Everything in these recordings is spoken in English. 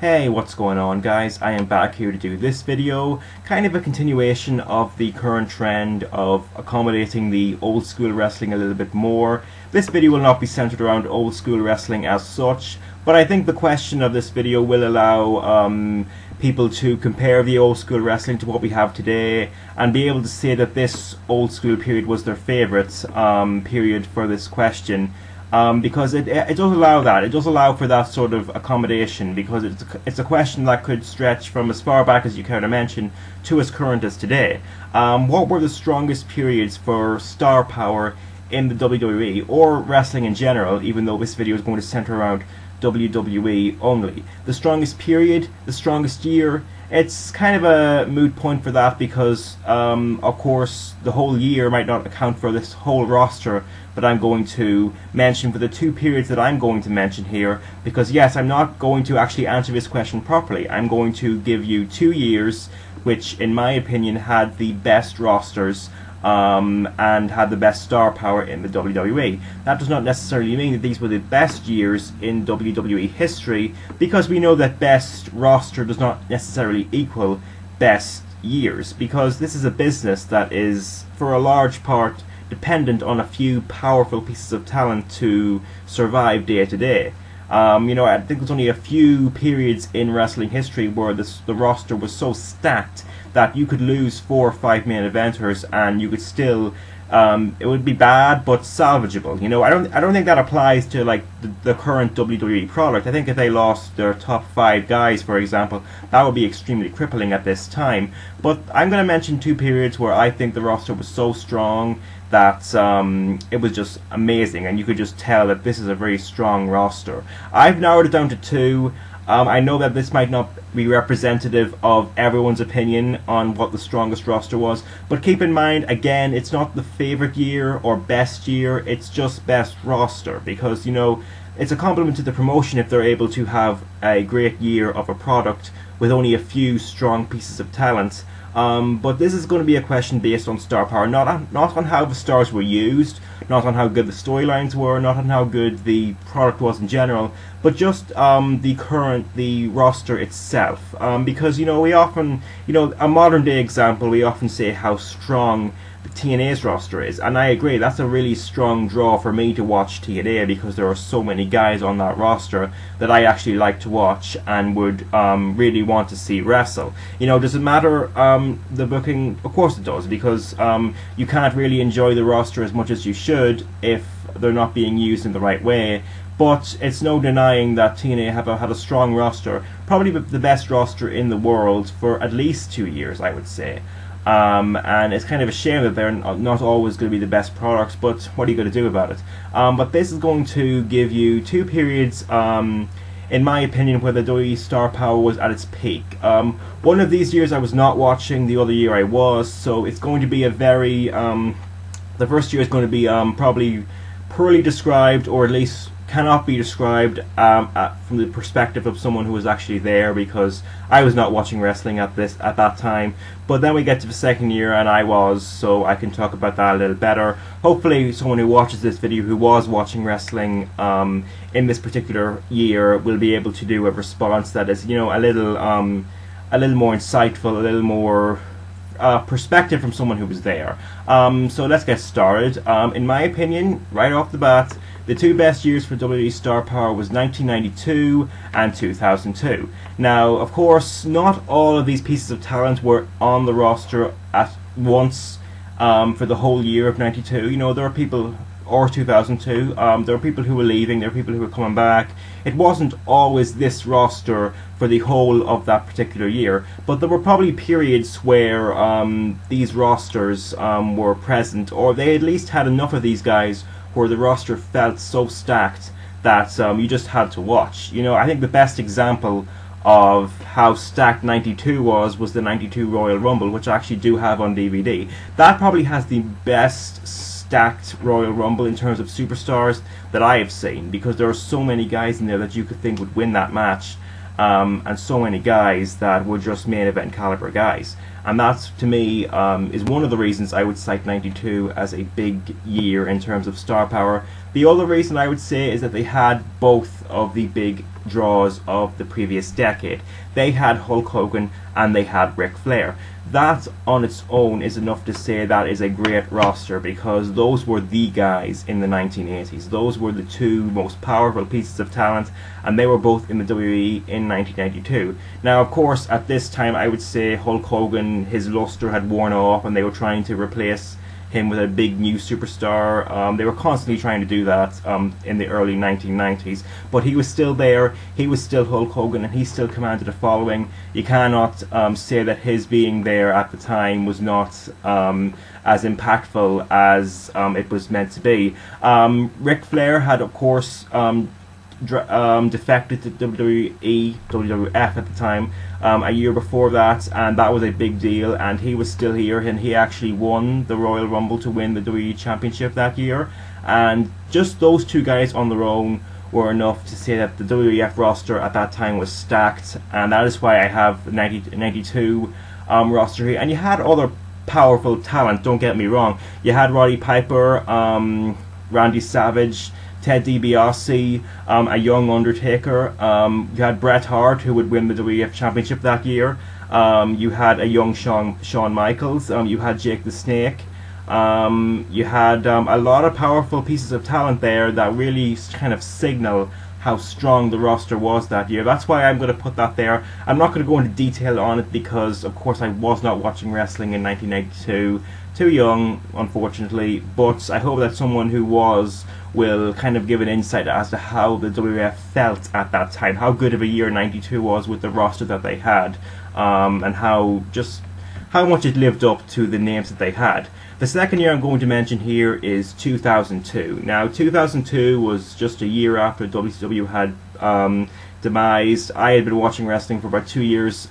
Hey, what's going on, guys? I am back here to do this video, kind of a continuation of the current trend of accommodating the old school wrestling a little bit more. This video will not be centered around old school wrestling as such, but I think the question of this video will allow people to compare the old school wrestling to what we have today and be able to say that this old school period was their favourite period for this question. Because it does allow that. It does allow for that sort of accommodation, because it's a question that could stretch from as far back as you care to mention to as current as today. What were the strongest periods for star power in the WWE, or wrestling in general, even though this video is going to center around WWE only? The strongest period, the strongest year, it's kind of a moot point for that, because of course the whole year might not account for this whole roster that I'm going to mention for the two periods that I'm going to mention here, because yes, I'm not going to actually answer this question properly. I'm going to give you 2 years which in my opinion had the best rosters and had the best star power in the WWE. That does not necessarily mean that these were the best years in WWE history, because we know that best roster does not necessarily equal best years, because this is a business that is for a large part dependent on a few powerful pieces of talent to survive day to day. I think there's only a few periods in wrestling history where the roster was so stacked that you could lose 4 or 5 main eventers and you could still, it would be bad but salvageable. I don't think that applies to like the current WWE product. I think if they lost their top 5 guys, for example, that would be extremely crippling at this time. But I'm going to mention 2 periods where I think the roster was so strong that it was just amazing, and you could just tell that this is a very strong roster. I've narrowed it down to 2. I know that this might not be representative of everyone's opinion on what the strongest roster was, but keep in mind, again, it's not the favorite year or best year, it's just best roster, because it's a compliment to the promotion if they're able to have a great year of a product with only a few strong pieces of talent. But this is going to be a question based on star power, not on how the stars were used, not on how good the storylines were, not on how good the product was in general, but just the roster itself. Because we often, a modern day example, we often say how strong the TNA's roster is, and I agree, that's a really strong draw for me to watch TNA, because there are so many guys on that roster that I actually like to watch and would really want to see wrestle. Does it matter the booking? Of course it does, because you can't really enjoy the roster as much as you should if they're not being used in the right way. But it's no denying that TNA have had a strong roster, probably the best roster in the world for at least 2 years, I would say. And it's kind of a shame that they're not always going to be the best products, but what are you going to do about it? But this is going to give you 2 periods, in my opinion, where the WWE star power was at its peak. One of these years I was not watching, the other year I was, so it's going to be a very, the first year is going to be probably poorly described, or at least cannot be described from the perspective of someone who was actually there, because I was not watching wrestling at that time. But then we get to the second year and I was, so I can talk about that a little better. Hopefully someone who watches this video who was watching wrestling in this particular year will be able to do a response that is a little more insightful, a little more perspective from someone who was there. So let's get started. In my opinion, right off the bat, the 2 best years for WWE star power was 1992 and 2002. Now, of course, not all of these pieces of talent were on the roster at once for the whole year of 92. There are people, or 2002, there are people who were leaving, there are people who were coming back. It wasn't always this roster for the whole of that particular year, but there were probably periods where these rosters were present, or they at least had enough of these guys where the roster felt so stacked that you just had to watch. I think the best example of how stacked 92 was the 92 Royal Rumble, which I actually do have on DVD. That probably has the best stacked Royal Rumble in terms of superstars that I have seen, because there are so many guys in there that you could think would win that match, and so many guys that were just main event caliber guys. And that, to me, is one of the reasons I would cite 92 as a big year in terms of star power. The other reason I would say is that they had both of the big draws of the previous decade. They had Hulk Hogan and they had Ric Flair. That on its own is enough to say that is a great roster, because those were the guys in the 1980s. Those were the two most powerful pieces of talent, and they were both in the WWE in 1992. Now, of course, at this time I would say Hulk Hogan, his luster had worn off, and they were trying to replace him with a big new superstar. They were constantly trying to do that in the early 1990s, but he was still there. He was still Hulk Hogan, and he still commanded a following. You cannot say that his being there at the time was not as impactful as it was meant to be. Ric Flair had, of course, defected to WWE, WWF at the time, a year before that, and that was a big deal, and he was still here, and he actually won the Royal Rumble to win the WWE Championship that year. And just those two guys on their own were enough to say that the WWF roster at that time was stacked, and that is why I have the 92 roster here. And you had other powerful talent, don't get me wrong. You had Roddy Piper, Randy Savage, Ted DiBiase, a young Undertaker. You had Bret Hart, who would win the WWF Championship that year. You had a young Shawn Michaels. You had Jake the Snake. You had a lot of powerful pieces of talent there that really kind of signal how strong the roster was that year. That's why I'm going to put that there. I'm not going to go into detail on it because, of course, I was not watching wrestling in 1992. Too young, unfortunately, but I hope that someone who was will kind of give an insight as to how the WWF felt at that time, how good of a year 92 was with the roster that they had, and how much it lived up to the names that they had. The second year I'm going to mention here is 2002. Now, 2002 was just a year after WCW had demised. I had been watching wrestling for about 2 years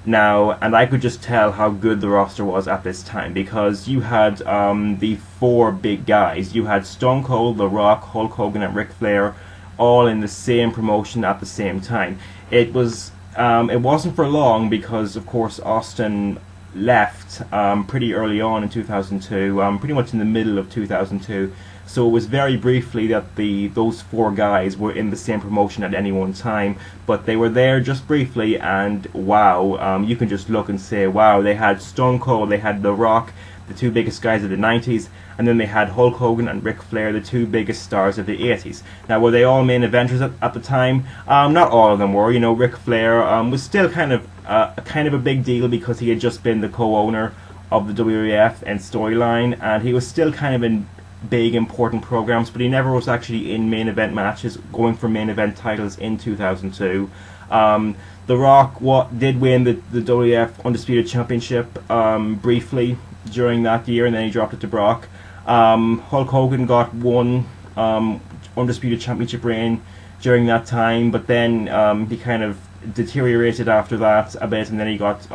now, and I could just tell how good the roster was at this time, because you had the four big guys. You had Stone Cold, The Rock, Hulk Hogan, and Ric Flair, all in the same promotion at the same time. It wasn't for long, because of course Austin left pretty early on in 2002, pretty much in the middle of 2002. So it was very briefly that those four guys were in the same promotion at any one time, but they were there just briefly, and wow, you can just look and say, wow, they had Stone Cold, they had The Rock, the two biggest guys of the 90s, and then they had Hulk Hogan and Ric Flair, the two biggest stars of the 80s. Now, were they all main eventers at the time? Not all of them were. You know, Ric Flair was still kind of a big deal because he had just been the co-owner of the WWF and Storyline, and he was still kind of in big important programs, but he never was actually in main event matches, going for main event titles in 2002. The Rock did win the WWF Undisputed Championship briefly during that year, and then he dropped it to Brock. Hulk Hogan got one Undisputed Championship reign during that time, but then he kind of deteriorated after that a bit, and then he got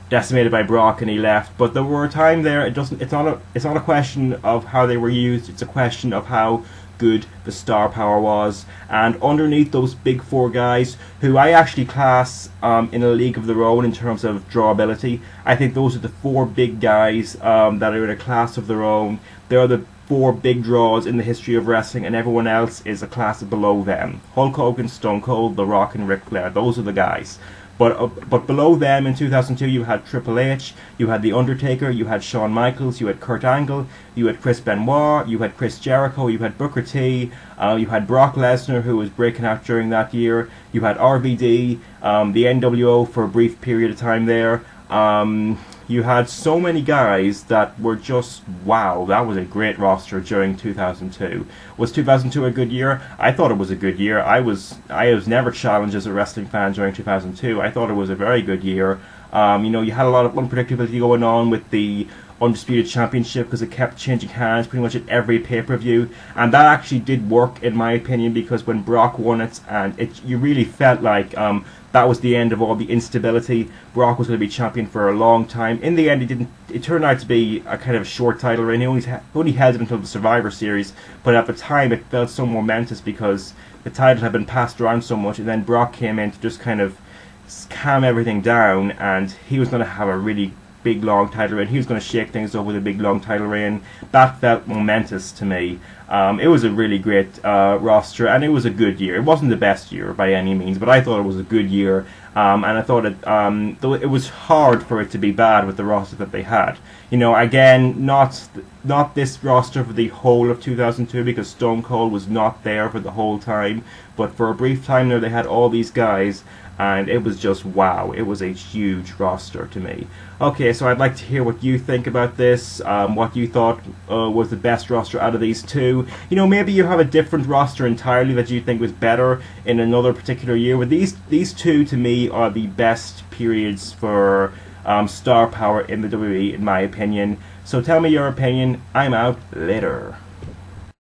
decimated by Brock and he left. But there were a time there. It's not a question of how they were used. It's a question of how good the star power was. And underneath those big four guys, who I actually class in a league of their own in terms of drawability, I think those are the four big guys that are in a class of their own. They're the four big draws in the history of wrestling, and everyone else is a class below them. Hulk Hogan, Stone Cold, The Rock, and Ric Flair. Those are the guys. But below them in 2002 you had Triple H, you had The Undertaker, you had Shawn Michaels, you had Kurt Angle, you had Chris Benoit, you had Chris Jericho, you had Booker T, you had Brock Lesnar, who was breaking out during that year, you had RVD, the NWO for a brief period of time there. You had so many guys that were just, wow, that was a great roster during 2002. Was 2002 a good year? I thought it was a good year. I was never challenged as a wrestling fan during 2002. I thought it was a very good year. You know, you had a lot of unpredictability going on with the Undisputed Championship because it kept changing hands pretty much at every pay-per-view, and that actually did work in my opinion, because when Brock won it, and you really felt like that was the end of all the instability. Brock was going to be champion for a long time. In the end, it turned out to be a kind of short title reign. He only held it until the Survivor Series, but at the time it felt so momentous because the title had been passed around so much, and then Brock came in to just kind of calm everything down, and he was going to have a really big long title reign. He was going to shake things up with a big long title reign. That felt momentous to me. It was a really great roster, and it was a good year. It wasn't the best year by any means, but I thought it was a good year. And I thought though it was hard for it to be bad with the roster that they had. You know, again, not this roster for the whole of 2002, because Stone Cold was not there for the whole time. But for a brief time there, they had all these guys, and it was just wow. It was a huge roster to me. Okay, so I'd like to hear what you think about this. What you thought was the best roster out of these two. You know, maybe you have a different roster entirely that you think was better in another particular year. But these two, to me, are the best periods for star power in the WWE, in my opinion. So tell me your opinion. I'm out. Later.